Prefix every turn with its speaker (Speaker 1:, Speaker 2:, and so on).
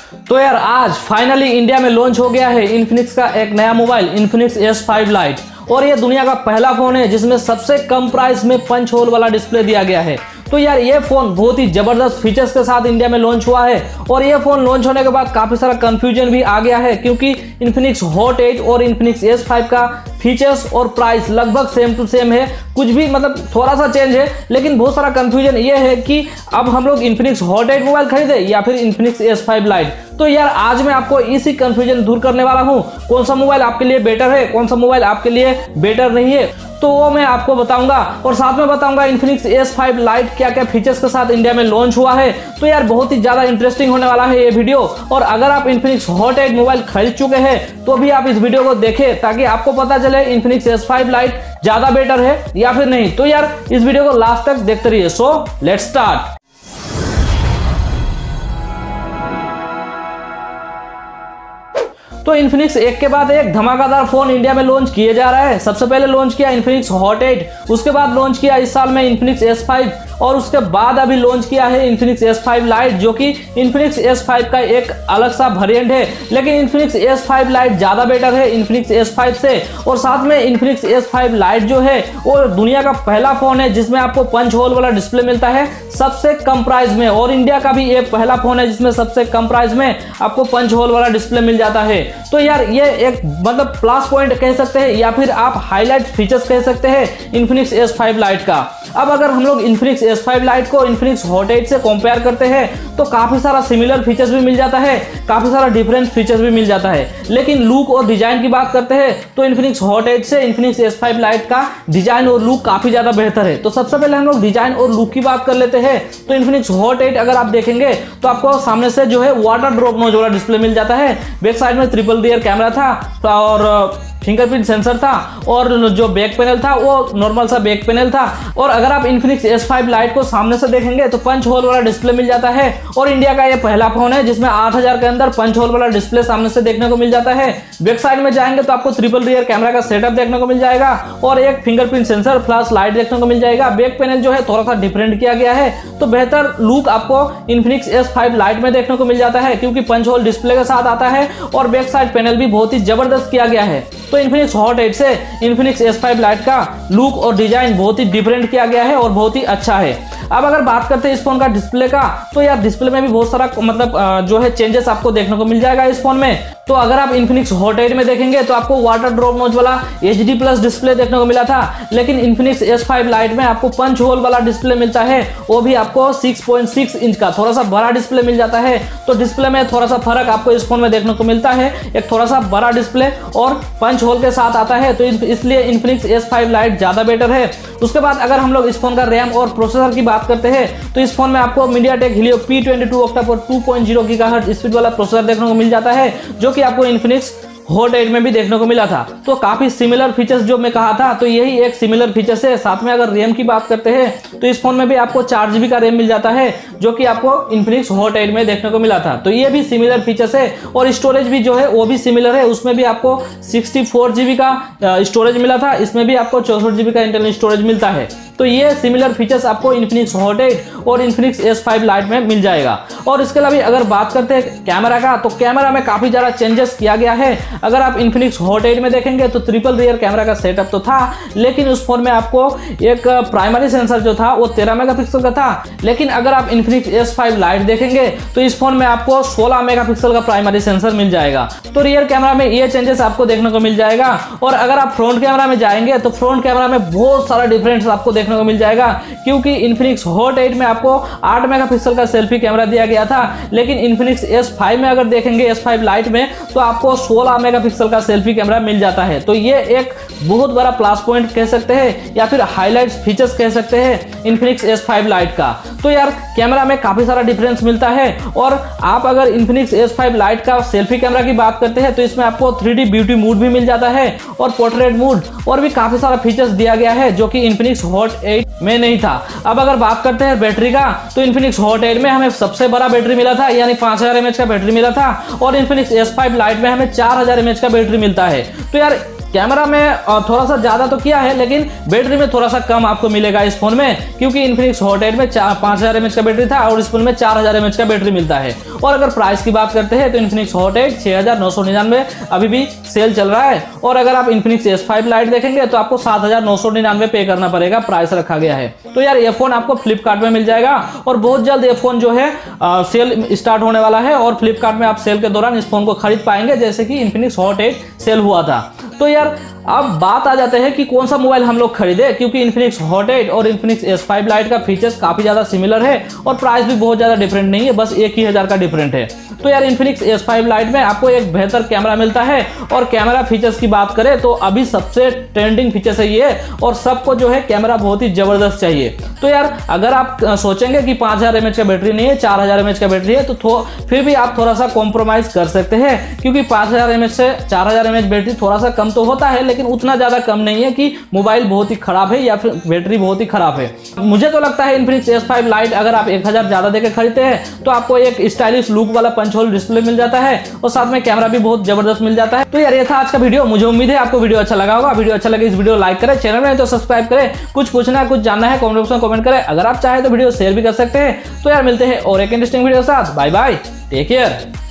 Speaker 1: तो यार आज फाइनली इंडिया में लॉन्च हो गया है इन्फिनिक्स का एक नया मोबाइल इन्फिनिक्स S5 लाइट। और ये दुनिया का पहला फोन है जिसमें सबसे कम प्राइस में पंच होल वाला डिस्प्ले दिया गया है। तो यार ये फोन बहुत ही जबरदस्त फीचर्स के साथ इंडिया में लॉन्च हुआ है। और ये फोन लॉन्च होने के बाद काफी सारा कंफ्यूजन भी आ गया है, क्योंकि इन्फिनिक्स हॉट 8 और इन्फिनिक्स S5 का फीचर्स और प्राइस लगभग सेम टू सेम है, कुछ भी मतलब थोड़ा सा चेंज है। लेकिन बहुत सारा कंफ्यूजन ये है कि अब हम लोग इन्फिनिक्स हॉट 8 मोबाइल खरीदे या फिर इन्फिनिक्स S5 लाइट। तो यार आज मैं आपको इसी कंफ्यूजन दूर करने वाला हूँ। कौन सा मोबाइल आपके लिए बेटर है, कौन सा मोबाइल आपके लिए बेटर नहीं है, तो वो मैं आपको बताऊंगा। और साथ में बताऊंगा इन्फिनिक्स S5 लाइट क्या क्या फीचर्स के साथ इंडिया में लॉन्च हुआ है। तो यार बहुत ही ज्यादा इंटरेस्टिंग होने वाला है ये वीडियो। और अगर आप इन्फिनिक्स हॉट 8 मोबाइल खरीद चुके हैं तो भी आप इस वीडियो को देखें, ताकि आपको पता चले इन्फिनिक्स S5 लाइट ज्यादा बेटर है या फिर नहीं। तो यार इस वीडियो को लास्ट तक देखते रहिए। So let's start. तो इन्फिनिक्स एक के बाद एक धमाकेदार फोन इंडिया में लॉन्च किए जा रहा है। सबसे पहले लॉन्च किया इन्फिनिक्स हॉट 8, उसके बाद लॉन्च किया इस साल में इन्फिनिक्स S5, और उसके बाद अभी लॉन्च किया है इन्फिनिक्स S5 लाइट, जो कि इन्फिनिक्स S5 का एक अलग सा वेरिएंट है। लेकिन इन्फिनिक्स S5 लाइट ज्यादा बेटर है इन्फिनिक्स S5 से। और साथ में इन्फिनिक्स S5 लाइट जो है वो दुनिया का पहला फोन है जिसमें आपको पंच होल वाला डिस्प्ले मिलता है सबसे कम प्राइस में। और इंडिया का भी एक पहला फोन है जिसमें सबसे कम प्राइस में आपको पंच होल वाला डिस्प्ले मिल जाता है। तो यार ये एक मतलब प्लस पॉइंट कह सकते हैं या फिर आप हाईलाइट फीचर्स कह सकते हैं इन्फिनिक्स S5 लाइट का। अब अगर हम लोग इन्फिनिक्स S5 लाइट को इन्फिनिक्स हॉट 8 से कंपेयर करते हैं तो काफी सारा सिमिलर फीचर्स भी मिल जाता है, काफी सारा डिफरेंट फीचर्स भी मिल जाता है। लेकिन लुक और डिजाइन की बात करते हैं तो इन्फिनिक्स हॉट 8 से इन्फिनिक्स S5 लाइट का डिजाइन और लुक काफी ज्यादा बेहतर है। तो सबसे पहले हम लोग डिजाइन और लुक की बात कर लेते हैं। तो इन्फिनिक्स हॉट 8 अगर आप देखेंगे तो आपको सामने से जो है वाटर ड्रॉप नोज वाला डिस्प्ले मिल जाता है। बैक साइड में ट्रिपल रियर कैमरा था और फिंगरप्रिंट सेंसर था, और जो बैक पैनल था वो नॉर्मल सा बैक पैनल था। और अगर आप इन्फिनिक्स S5 लाइट को सामने से देखेंगे तो पंच होल वाला डिस्प्ले मिल जाता है। और इंडिया का ये पहला फोन है जिसमें 8000 के अंदर पंच होल वाला डिस्प्ले सामने से देखने को मिल जाता है। बैक साइड में जाएंगे तो आपको ट्रिपल रियर कैमरा का सेटअप देखने को मिल जाएगा और एक फिंगरप्रिंट सेंसर फ्लैश लाइट देखने को मिल जाएगा। बैक पैनल जो है थोड़ा सा डिफरेंट किया गया है, तो बेहतर लुक आपको इन्फिनिक्स S5 लाइट में देखने को मिल जाता है, क्योंकि पंच होल डिस्प्ले के साथ आता है। और बैक साइड पैनल भी बहुत ही जबरदस्त किया गया है। तो इन्फिनिक्स हॉट 8 से इन्फिनिक्स S5 लाइट का लुक और डिजाइन बहुत ही डिफरेंट किया गया है और बहुत ही अच्छा है। अब अगर बात करते हैं इस फोन का डिस्प्ले का, तो यार डिस्प्ले में भी बहुत सारा मतलब जो है चेंजेस आपको देखने को मिल जाएगा इस फोन में। तो अगर आप इन्फिनिक्स हॉट 8 में देखेंगे तो आपको वाटर ड्रॉप नोच वाला HD प्लस डिस्प्ले देखने को मिला था। लेकिन इन्फिनिक्स S5 लाइट में आपको पंच होल वाला डिस्प्ले मिलता है, वो भी आपको 6.6 इंच का थोड़ा सा बड़ा डिस्प्ले मिल जाता है। तो डिस्प्ले में थोड़ा सा फर्क आपको इस फोन में देखने को मिलता है, एक थोड़ा सा बड़ा डिस्प्ले और पंच होल के साथ आता है। तो इसलिए इन्फिनिक्स S5 लाइट ज्यादा बेटर है। उसके बाद अगर हम लोग इस फोन का रैम और प्रोसेसर की बात करते हैं तो इस फोन में आपको MediaTek Helio P22 octa-core 2.0 GHz speed वाला प्रोसेसर देखने को मिल जाता है, जो कि आपको इन्फिनिक्स हॉट 8 में भी देखने को मिला था। तो काफी सिमिलर फीचर्स जो मैं कहा था, तो यही एक सिमिलर फीचर्स है। साथ में अगर रैम की बात करते हैं तो इस फोन में भी आपको 4 GB का रैम मिल जाता है, जो कि आपको इन्फिनिक्स हॉट 8 में देखने को मिला था। तो ये भी सिमिलर फीचर्स है। और स्टोरेज भी जो है वो भी सिमिलर है, उसमें भी आपको 64 GB का स्टोरेज मिला था, इसमें भी आपको 64 GB का इंटरनल स्टोरेज मिलता है। तो ये सिमिलर फीचर्स आपको इन्फिनिक्स हॉट 8 और इन्फिनिक्स S5 लाइट में मिल जाएगा। और इसके अलावा अगर बात करते हैं कैमरा का, तो कैमरा में काफी ज्यादा चेंजेस किया गया है। अगर आप इन्फिनिक्स हॉट 8 में देखेंगे तो ट्रिपल रियर कैमरा का सेटअप तो था, लेकिन उस फोन में आपको एक प्राइमरी सेंसर जो था वो 13 मेगापिक्सल का था। लेकिन अगर आप इन्फिनिक्स S5 लाइट देखेंगे तो इस फोन में आपको 16 मेगापिक्सल का प्राइमरी सेंसर मिल जाएगा। तो रियर कैमरा में ये चेंजेस आपको देखने को मिल जाएगा। और अगर आप फ्रंट कैमरा में जाएंगे तो फ्रंट कैमरा में बहुत सारा डिफरेंस आपको देखने को मिल जाएगा, क्योंकि इन्फिनिक्स हॉट 8 में आपको 8 मेगापिक्सल का सेल्फी कैमरा दिया गया था। लेकिन इन्फिनिक्स S5 में अगर देखेंगे S5 लाइट में तो आपको 16 मेगापिक्सल का सेल्फी कैमरा मिल जाता है। तो ये एक बहुत बड़ा प्लस पॉइंट कह सकते हैं या फिर हाईलाइट फीचर्स कह सकते हैं इन्फिनिक्स S5 लाइट का। तो यार कैमरा में काफी सारा डिफरेंस मिलता है। और आप अगर इन्फिनिक्स S5 लाइट का सेल्फी कैमरा की बात करते हैं तो इसमें आपको 3D ब्यूटी मोड भी मिल जाता है और पोर्ट्रेट मोड, और भी काफी सारा फीचर्स दिया गया है जो कि इन्फिनिक्स हॉट 8 में नहीं था। अब अगर बात करते हैं बैटरी का, तो इन्फिनिक्स हॉट 8 में हमें सबसे बड़ा बैटरी मिला था, यानी 5000 mAh का बैटरी मिला था। और इन्फिनिक्स S5 लाइट में हमें 4000 mAh का बैटरी मिलता है। तो यार कैमरा में थोड़ा सा ज़्यादा तो किया है, लेकिन बैटरी में थोड़ा सा कम आपको मिलेगा इस फोन में, क्योंकि Infinix Hot 8 में 5000 mAh का बैटरी था और इस फोन में 4000 mAh का बैटरी मिलता है। और अगर प्राइस की बात करते हैं तो Infinix Hot 8 6999 अभी भी सेल चल रहा है, और अगर आप Infinix S5 Lite देखेंगे तो आपको 7999 पे करना पड़ेगा, प्राइस रखा गया है। तो यार ये फोन आपको फ्लिपकार्ट में मिल जाएगा, और बहुत जल्द ये फोन जो है सेल स्टार्ट होने वाला है, और फ्लिपकार्ट में आप सेल के दौरान इस फोन को खरीद पाएंगे, जैसे कि Infinix Hot 8 सेल हुआ था। तो यार अब बात आ जाते हैं कि कौन सा मोबाइल हम लोग खरीदे, क्योंकि Infinix Hot 8 और Infinix S5 Lite का फीचर्स काफी ज्यादा सिमिलर है और प्राइस भी बहुत ज्यादा डिफरेंट नहीं है, बस 1000 का डिफरेंट है। तो यार Infinix S5 Lite में आपको एक बेहतर कैमरा मिलता है, और कैमरा फीचर्स की बात करें तो अभी सबसे ट्रेंडिंग फीचर्स है ये, और सबको जो है कैमरा बहुत ही जबरदस्त चाहिए। तो यार अगर आप सोचेंगे कि 5000 mAh का बैटरी नहीं है, 4000 mAh का बैटरी है, तो फिर भी आप थोड़ा सा कॉम्प्रोमाइज कर सकते हैं, क्योंकि 5000 mAh से 4000 mAh बैटरी थोड़ा सा कम तो होता है, लेकिन उतना ज्यादा कम नहीं है कि मोबाइल बहुत ही खराब है या फिर बैटरी बहुत ही खराब है। मुझे तो लगता है Infinix S5 Lite अगर आप 1000 ज्यादा देकर खरीदते हैं तो आपको एक स्टाइलिश लुक वाला पंच होल डिस्प्ले मिल जाता है, और साथ में कैमरा भी बहुत जबरदस्त मिल जाता है। तो यार ये था आज का वीडियो, मुझे उम्मीद है आपको वीडियो अच्छा लगा होगा। वीडियो अच्छा लगे इस वीडियो लाइक करें, चैनल में तो सब्सक्राइब करें, कुछ पूछना है कुछ जानना है कमेंट बॉक्स में कमेंट करें, अगर आप चाहे तो वीडियो शेयर भी कर सकते हैं। तो यार मिलते हैं और एक इंटरेस्टिंग वीडियो के साथ, बाय बाय, टेक केयर।